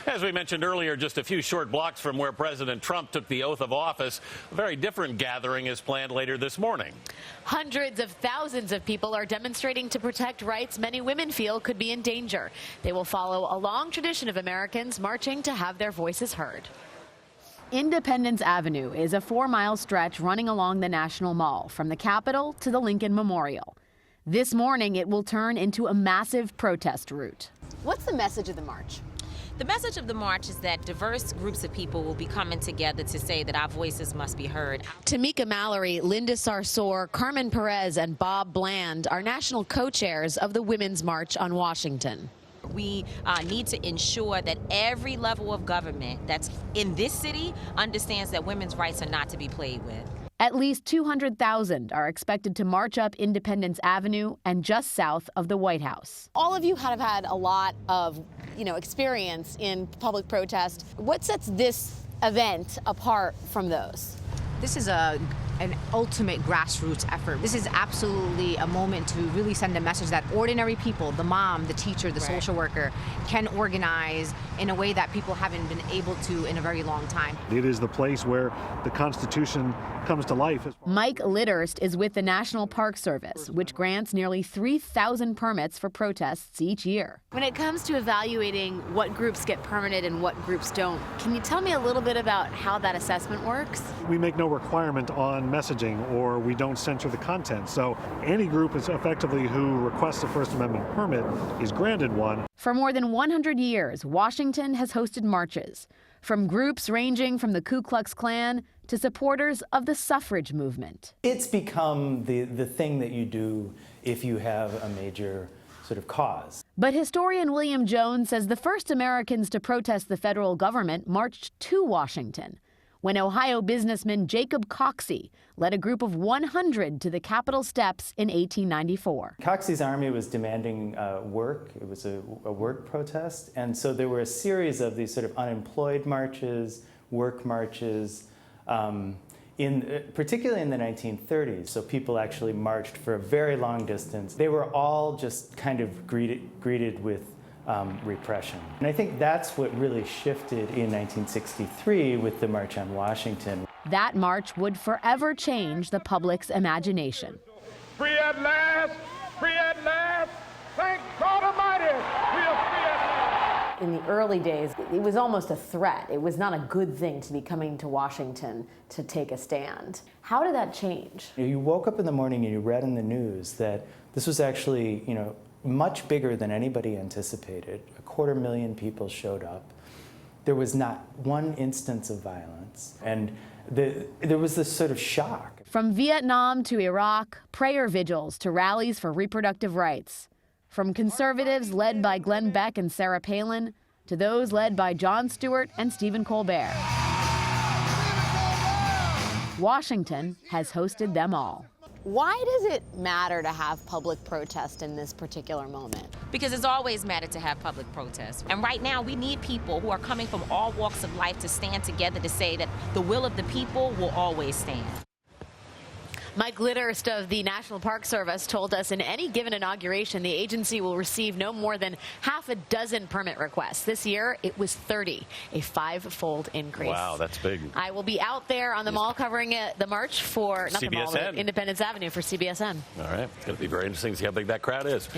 As we mentioned earlier, just a few short blocks from where President Trump took the oath of office, a very different gathering is planned later this morning. Hundreds of thousands of people are demonstrating to protect rights many women feel could be in danger. They will follow a long tradition of Americans marching to have their voices heard. Independence Avenue is a 4-mile stretch running along the National Mall from the Capitol to the Lincoln Memorial. This morning, it will turn into a massive protest route. What's the message of the march? The message of the march is that diverse groups of people will be coming together to say that our voices must be heard. Tamika Mallory, Linda Sarsour, Carmen Perez, and Bob Bland are national co-chairs of the Women's March on Washington. We need to ensure that every level of government that's in this city understands that women's rights are not to be played with. At least 200,000 are expected to march up Independence Avenue and just south of the White House. All of you have had a lot of, experience in public protest. What sets this event apart from those? This is an ultimate grassroots effort. This is absolutely a moment to really send a message that ordinary people, the mom, the teacher, the social worker, can organize in a way that people haven't been able to in a very long time. It is the place where the Constitution comes to life. Mike Litterst is with the National Park Service, which grants nearly 3,000 permits for protests each year. When it comes to evaluating what groups get permitted and what groups don't, can you tell me a little bit about how that assessment works? We make no requirement on messaging, or we don't censor the content. So any group is effectively who requests a First Amendment permit is granted one. For more than 100 years, Washington has hosted marches, from groups ranging from the Ku Klux Klan to supporters of the suffrage movement. It's become the thing that you do if you have a major sort of cause. But historian William Jones says the first Americans to protest the federal government marched to Washington when Ohio businessman Jacob Coxey led a group of 100 to the Capitol steps in 1894. Coxey's army was demanding work. It was a work protest. And so there were a series of these sort of unemployed marches, work marches, particularly in the 1930s. So people actually marched for a very long distance. They were all just kind of greeted with repression. And I think that's what really shifted in 1963 with the March on Washington. That march would forever change the public's imagination. Free at last! Free at last! Thank God Almighty! We are free at last! In the early days, it was almost a threat. It was not a good thing to be coming to Washington to take a stand. How did that change? You woke up in the morning and you read in the news that this was actually, much bigger than anybody anticipated. 250,000 people showed up. There was not one instance of violence, and there was this sort of shock. From Vietnam to Iraq, prayer vigils to rallies for reproductive rights. From conservatives led by Glenn Beck and Sarah Palin to those led by Jon Stewart and Stephen Colbert. Washington has hosted them all. Why does it matter to have public protest in this particular moment? Because it's always mattered to have public protest. And right now, we need people who are coming from all walks of life to stand together to say that the will of the people will always stand. Mike Litterst of the National Park Service told us in any given inauguration, the agency will receive no more than half a dozen permit requests. This year, it was 30, a 5-fold increase. Wow, that's big. I will be out there on the mall covering the march for, not the mall, but Independence Avenue for CBSN. All right, it's going to be very interesting to see how big that crowd is.